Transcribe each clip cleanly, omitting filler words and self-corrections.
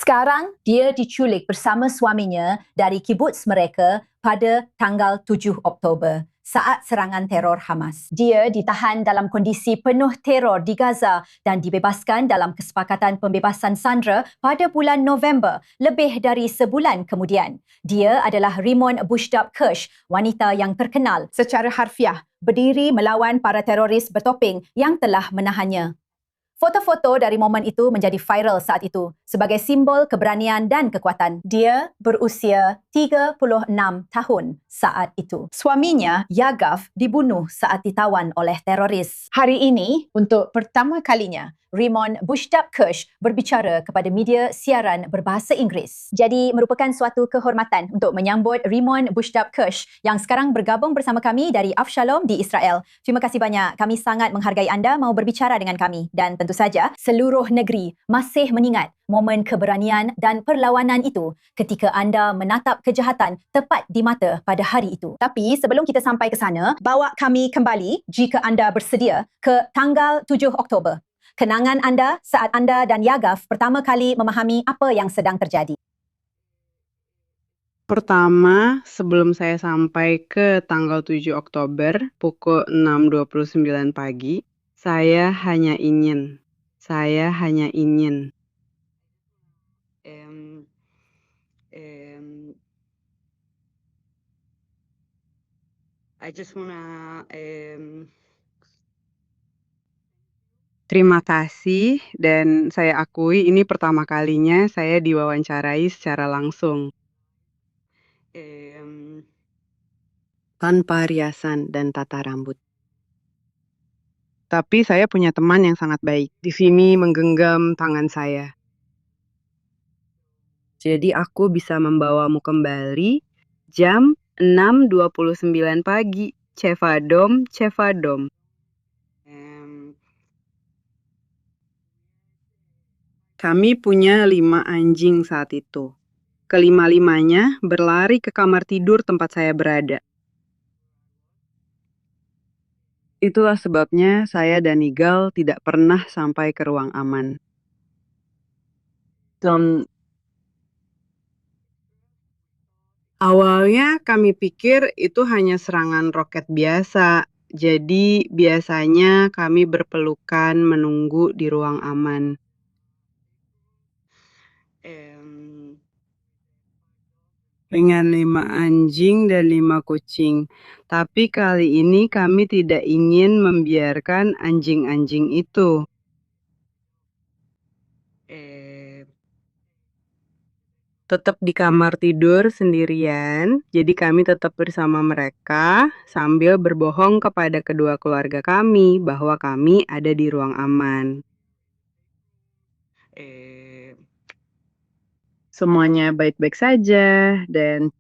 Sekarang, dia diculik bersama suaminya dari kibuts mereka pada tanggal 7 Oktober saat serangan teror Hamas. Dia ditahan dalam kondisi penuh teror di Gaza dan dibebaskan dalam kesepakatan pembebasan sandera pada bulan November, lebih dari sebulan kemudian. Dia adalah Rimon Bushdap-Kirsch, wanita yang terkenal secara harfiah berdiri melawan para teroris bertopeng yang telah menahannya. Foto-foto dari momen itu menjadi viral saat itu sebagai simbol keberanian dan kekuatan. Dia berusia 36 tahun saat itu. Suaminya, Yagav, dibunuh saat ditawan oleh teroris. Hari ini, untuk pertama kalinya, Rimon Bushdap-Kirsch berbicara kepada media siaran berbahasa Inggeris. Jadi merupakan suatu kehormatan untuk menyambut Rimon Bushdap-Kirsch yang sekarang bergabung bersama kami dari Avshalom di Israel. Terima kasih banyak. Kami sangat menghargai anda mau berbicara dengan kami. Dan tentu saja, seluruh negeri masih mengingat momen keberanian dan perlawanan itu ketika anda menatap kejahatan tepat di mata pada hari itu. Tapi sebelum kita sampai ke sana, bawa kami kembali, jika anda bersedia, ke tanggal 7 Oktober. Kenangan anda saat anda dan Yagav pertama kali memahami apa yang sedang terjadi. Pertama, sebelum saya sampai ke tanggal 7 Oktober pukul 6.29 pagi, saya hanya ingin. Em, em, I just wanna terima kasih, dan saya akui ini pertama kalinya saya diwawancarai secara langsung. Tanpa riasan dan tata rambut. Tapi saya punya teman yang sangat baik. Di sini menggenggam tangan saya. Jadi aku bisa membawamu kembali jam 6.29 pagi. Cevadom. Kami punya 5 anjing saat itu. Kelima-limanya berlari ke kamar tidur tempat saya berada. Itulah sebabnya saya dan Igal tidak pernah sampai ke ruang aman. Awalnya kami pikir itu hanya serangan roket biasa. Jadi biasanya kami berpelukan menunggu di ruang aman. Dengan 5 anjing dan 5 kucing. Tapi kali ini kami tidak ingin membiarkan anjing-anjing itu. Tetap di kamar tidur sendirian, jadi kami tetap bersama mereka sambil berbohong kepada kedua keluarga kami bahwa kami ada di ruang aman. Semuanya baik-baik saja dan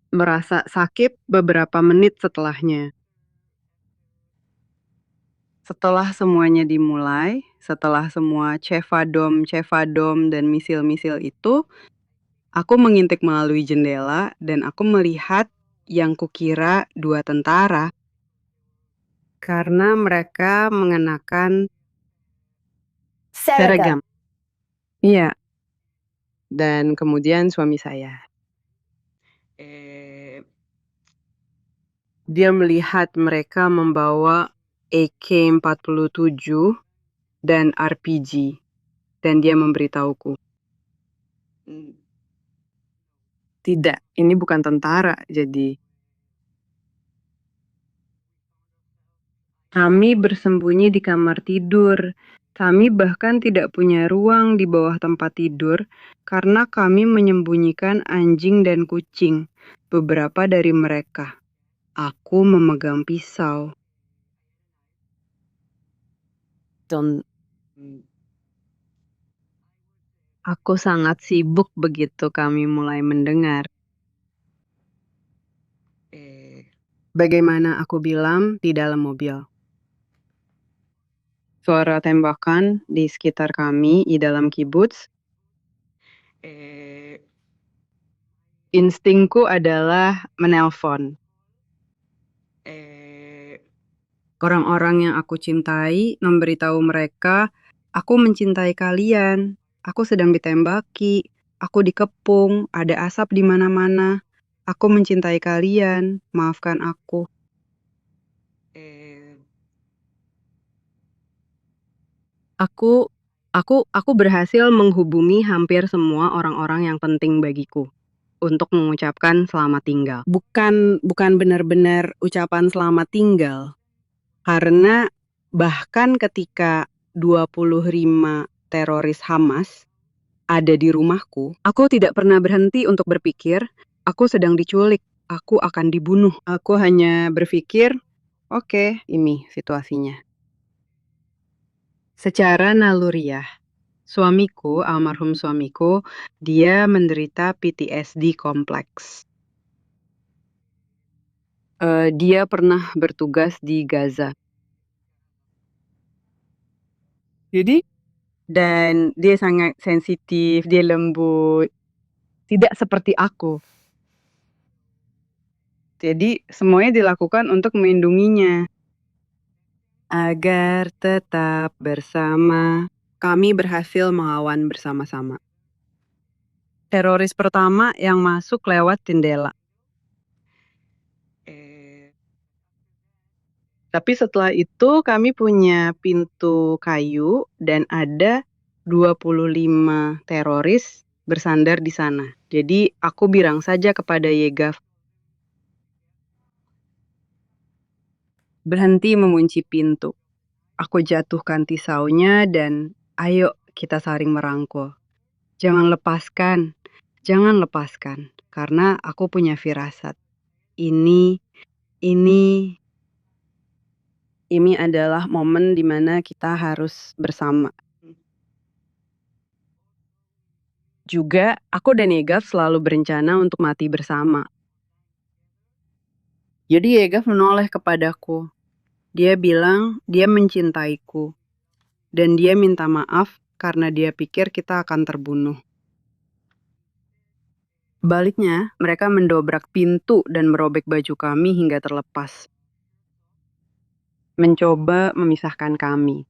merasa sakit beberapa menit setelahnya. Setelah semuanya dimulai, setelah semua cevadom dan misil-misil itu, aku mengintip melalui jendela dan aku melihat yang kukira 2 tentara. Karena mereka mengenakan seragam. Iya. Dan kemudian suami saya. Dia melihat mereka membawa AK-47 dan RPG. Dan dia memberitahuku. Tidak, ini bukan tentara, jadi kami bersembunyi di kamar tidur. Kami bahkan tidak punya ruang di bawah tempat tidur karena kami menyembunyikan anjing dan kucing, beberapa dari mereka. Aku memegang pisau. Aku sangat sibuk begitu kami mulai mendengar. Bagaimana aku bilang di dalam mobil. Suara tembakan di sekitar kami di dalam kibuts. Instingku adalah menelpon. Orang-orang yang aku cintai memberitahu mereka, aku mencintai kalian. Aku sedang ditembaki, aku dikepung, ada asap di mana-mana. Aku mencintai kalian, maafkan aku. Aku berhasil menghubungi hampir semua orang-orang yang penting bagiku untuk mengucapkan selamat tinggal. Bukan benar-benar ucapan selamat tinggal, karena bahkan ketika 25 teroris Hamas ada di rumahku, aku tidak pernah berhenti untuk berpikir, aku sedang diculik, aku akan dibunuh. Aku hanya berpikir, oke, ini situasinya. Secara naluriah, almarhum suamiku, dia menderita PTSD kompleks. Dia pernah bertugas di Gaza. Dan dia sangat sensitif, dia lembut, tidak seperti aku. Jadi semuanya dilakukan untuk melindunginya. Agar tetap bersama, kami berhasil melawan bersama-sama. Teroris pertama yang masuk lewat jendela. Tapi setelah itu kami punya pintu kayu dan ada 25 teroris bersandar di sana. Jadi aku bilang saja kepada Yegaf, berhenti mengunci pintu. Aku jatuhkan tisaunya dan ayo kita saling merangkul. Jangan lepaskan, karena aku punya firasat. Ini adalah momen di mana kita harus bersama. Juga, aku dan Yegaf selalu berencana untuk mati bersama. Jadi Yegaf menoleh kepadaku. Dia bilang dia mencintaiku. Dan dia minta maaf karena dia pikir kita akan terbunuh. Baliknya, mereka mendobrak pintu dan merobek baju kami hingga terlepas. Mencoba memisahkan kami.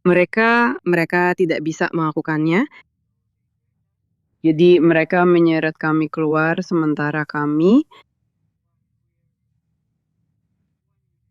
Mereka tidak bisa melakukannya. Jadi mereka menyeret kami keluar sementara kami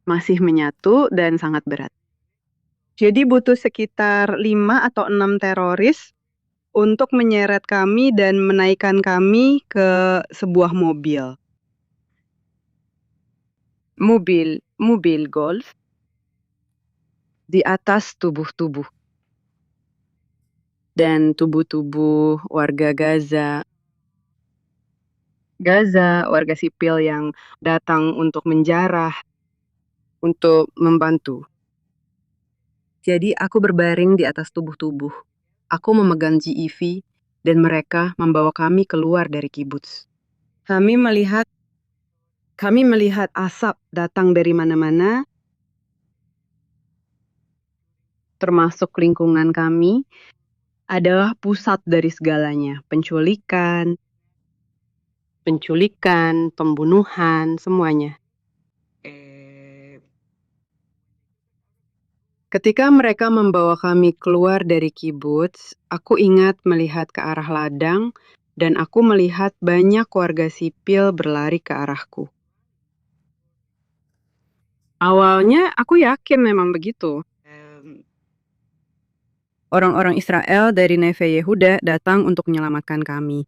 masih menyatu dan sangat berat. Jadi butuh sekitar 5 atau 6 teroris untuk menyeret kami dan menaikkan kami ke sebuah mobil. Mobil golf di atas tubuh-tubuh. Dan tubuh-tubuh warga Gaza, warga sipil yang datang untuk menjarah, untuk membantu. Jadi aku berbaring di atas tubuh-tubuh. Aku memegang GEV dan mereka membawa kami keluar dari kibuts. Kami melihat asap datang dari mana-mana, termasuk lingkungan kami, adalah pusat dari segalanya. Penculikan, pembunuhan, semuanya. Ketika mereka membawa kami keluar dari kibuts, aku ingat melihat ke arah ladang dan aku melihat banyak warga sipil berlari ke arahku. Awalnya aku yakin memang begitu. Orang-orang Israel dari Neve Yehuda datang untuk menyelamatkan kami.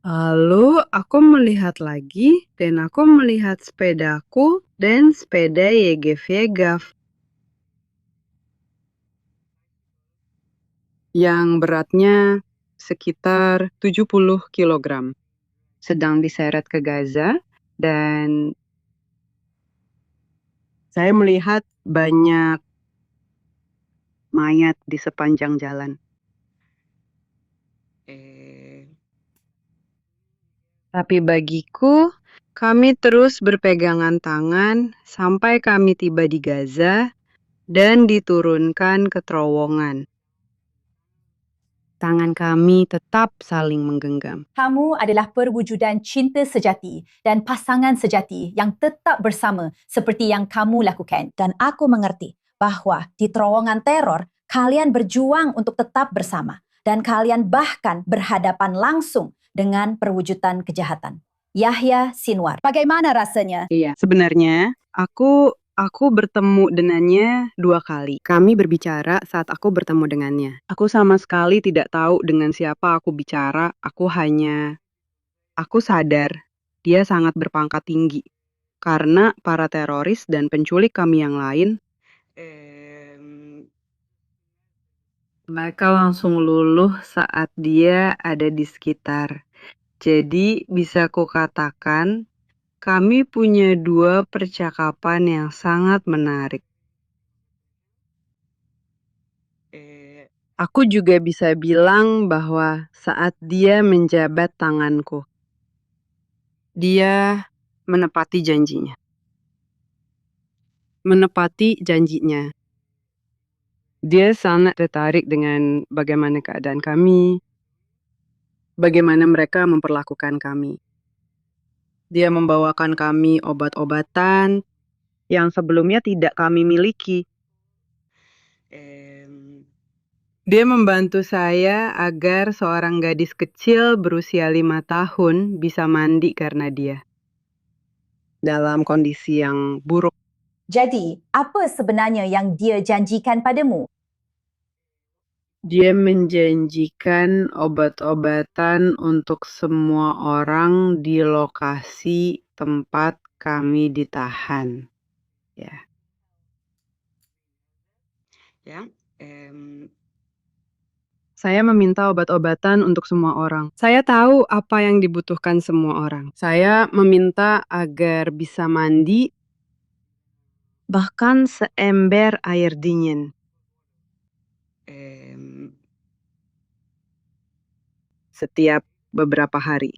Lalu aku melihat lagi dan aku melihat sepedaku dan sepeda Yegaf yang beratnya sekitar 70 kg. Sedang diseret ke Gaza dan saya melihat banyak mayat di sepanjang jalan. Tapi bagiku, kami terus berpegangan tangan sampai kami tiba di Gaza dan diturunkan ke terowongan. Tangan kami tetap saling menggenggam. Kamu adalah perwujudan cinta sejati dan pasangan sejati yang tetap bersama seperti yang kamu lakukan. Dan aku mengerti bahawa di terowongan teror, kalian berjuang untuk tetap bersama dan kalian bahkan berhadapan langsung dengan perwujudan kejahatan. Yahya Sinwar, bagaimana rasanya? Iya, sebenarnya aku bertemu dengannya 2 kali. Kami berbicara saat aku bertemu dengannya. Aku sama sekali tidak tahu dengan siapa aku bicara. Aku sadar dia sangat berpangkat tinggi. Karena para teroris dan penculik kami yang lain, mereka langsung luluh saat dia ada di sekitar. Jadi bisa kukatakan kami punya 2 percakapan yang sangat menarik. Aku juga bisa bilang bahwa saat dia menjabat tanganku, dia menepati janjinya. Dia sangat tertarik dengan bagaimana keadaan kami, bagaimana mereka memperlakukan kami. Dia membawakan kami obat-obatan yang sebelumnya tidak kami miliki. Dia membantu saya agar seorang gadis kecil berusia 5 tahun bisa mandi karena dia. Dalam kondisi yang buruk. Jadi, apa sebenarnya yang dia janjikan padamu? Dia menjanjikan obat-obatan untuk semua orang di lokasi tempat kami ditahan. Ya. Saya meminta obat-obatan untuk semua orang. Saya tahu apa yang dibutuhkan semua orang. Saya meminta agar bisa mandi, bahkan seember air dingin. Setiap beberapa hari.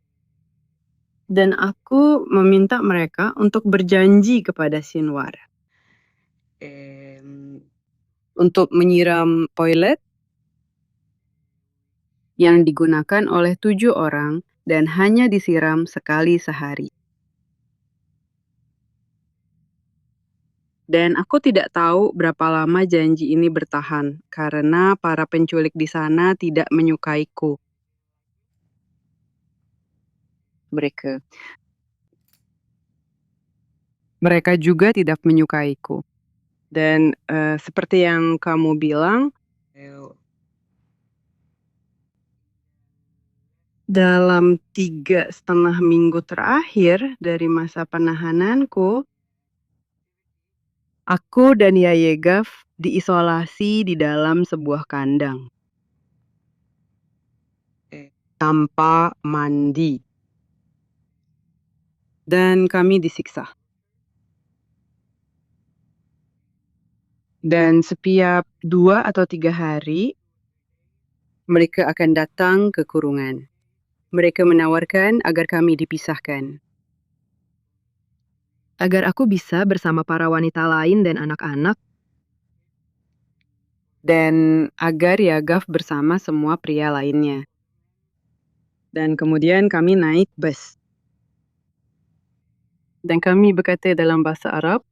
Dan aku meminta mereka untuk berjanji kepada Sinwar. Untuk menyiram toilet yang digunakan oleh 7 orang dan hanya disiram sekali sehari. Dan aku tidak tahu berapa lama janji ini bertahan, karena para penculik di sana tidak menyukaiku. Mereka juga tidak menyukaiku. Dan seperti yang kamu bilang, dalam 3,5 minggu terakhir dari masa penahananku, aku dan Yayegaf diisolasi di dalam sebuah kandang. Tanpa mandi. Dan kami disiksa. Dan setiap 2 atau 3 hari, mereka akan datang ke kurungan. Mereka menawarkan agar kami dipisahkan. Agar aku bisa bersama para wanita lain dan anak-anak. Dan agar Yagaf bersama semua pria lainnya. Dan kemudian kami naik bus. Dan kami berkata dalam bahasa Arab,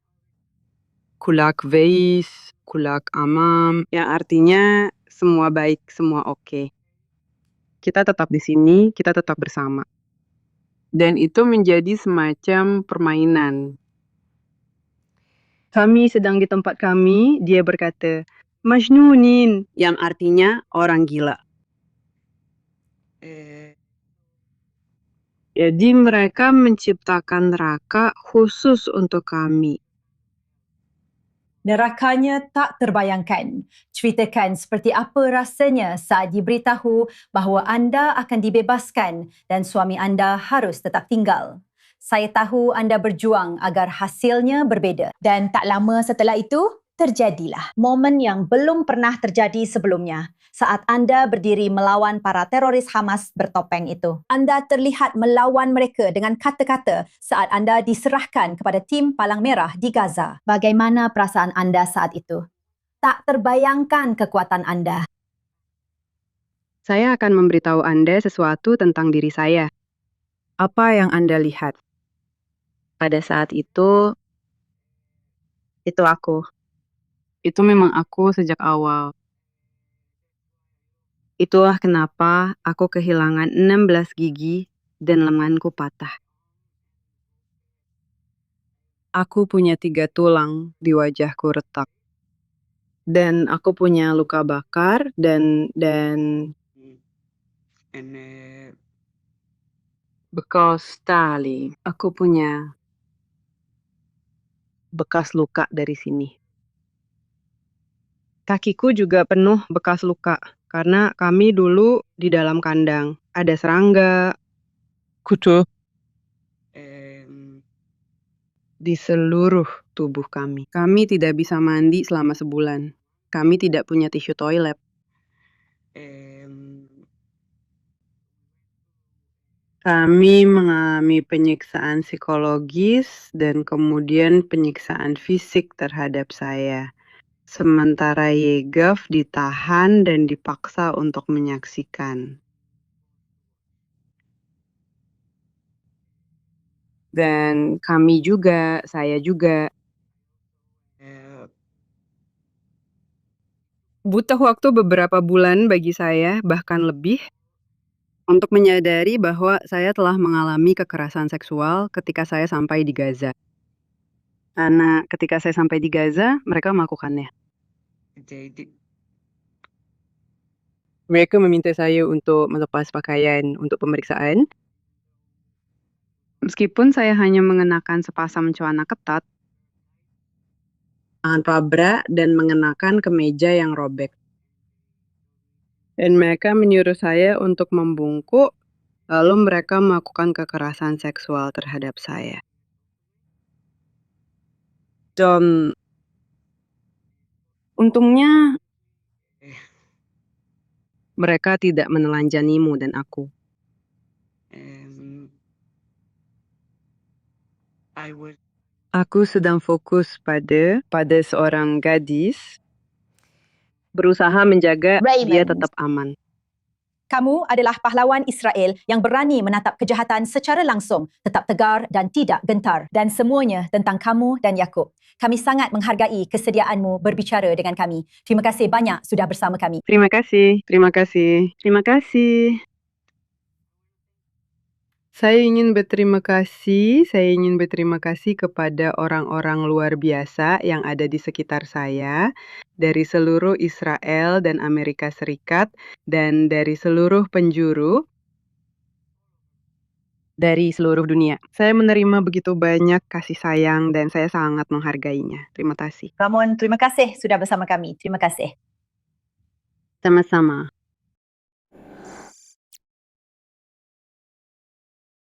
kulak veis, kulak amam, yang artinya semua baik, semua oke. Kita tetap di sini, kita tetap bersama. Dan itu menjadi semacam permainan. Kami sedang di tempat kami, dia berkata, Majnunin, yang artinya orang gila. Jadi mereka menciptakan neraka khusus untuk kami. Nerakanya tak terbayangkan. Ceritakan seperti apa rasanya saat diberitahu bahawa anda akan dibebaskan dan suami anda harus tetap tinggal. Saya tahu anda berjuang agar hasilnya berbeza. Dan tak lama setelah itu, terjadilah momen yang belum pernah terjadi sebelumnya. Saat anda berdiri melawan para teroris Hamas bertopeng itu. Anda terlihat melawan mereka dengan kata-kata saat anda diserahkan kepada tim Palang Merah di Gaza. Bagaimana perasaan anda saat itu? Tak terbayangkan kekuatan anda. Saya akan memberitahu Anda sesuatu tentang diri saya. Apa yang Anda lihat? Pada saat itu aku. Itu memang aku sejak awal. Itulah kenapa aku kehilangan 16 gigi dan lenganku patah. Aku punya 3 tulang di wajahku retak. Dan aku punya luka bakar dan Bekas tali. aku punya bekas luka dari sini. Kakiku juga penuh bekas luka karena kami dulu di dalam kandang. Ada serangga Kutu. di seluruh tubuh kami. Kami tidak bisa mandi selama sebulan. Kami tidak punya tisu toilet. Kami mengalami penyiksaan psikologis dan kemudian penyiksaan fisik terhadap saya. Sementara Yegov ditahan dan dipaksa untuk menyaksikan. Dan kami juga, saya juga. Butuh waktu beberapa bulan bagi saya, bahkan lebih, untuk menyadari bahwa saya telah mengalami kekerasan seksual ketika saya sampai di Gaza. Karena ketika saya sampai di Gaza, mereka melakukannya. Mereka meminta saya untuk melepas pakaian untuk pemeriksaan. Meskipun saya hanya mengenakan sepasang celana ketat, tangan pabra, dan mengenakan kemeja yang robek. Dan mereka menyuruh saya untuk membungkuk, lalu mereka melakukan kekerasan seksual terhadap saya. Dan untungnya mereka tidak menelanjanimu dan aku. Aku sedang fokus pada seorang gadis, berusaha menjaga dia Raymond. tetap aman. Kamu adalah pahlawan Israel yang berani menatap kejahatan secara langsung, tetap tegar dan tidak gentar. Dan semuanya tentang kamu dan Yakub. Kami sangat menghargai kesediaanmu berbicara dengan kami. Terima kasih banyak sudah bersama kami. Terima kasih, terima kasih, terima kasih. Saya ingin berterima kasih kepada orang-orang luar biasa yang ada di sekitar saya, dari seluruh Israel dan Amerika Serikat, dan dari seluruh penjuru, dari seluruh dunia. Saya menerima begitu banyak kasih sayang dan saya sangat menghargainya. Terima kasih. Ramon, terima kasih sudah bersama kami. Terima kasih. Sama-sama.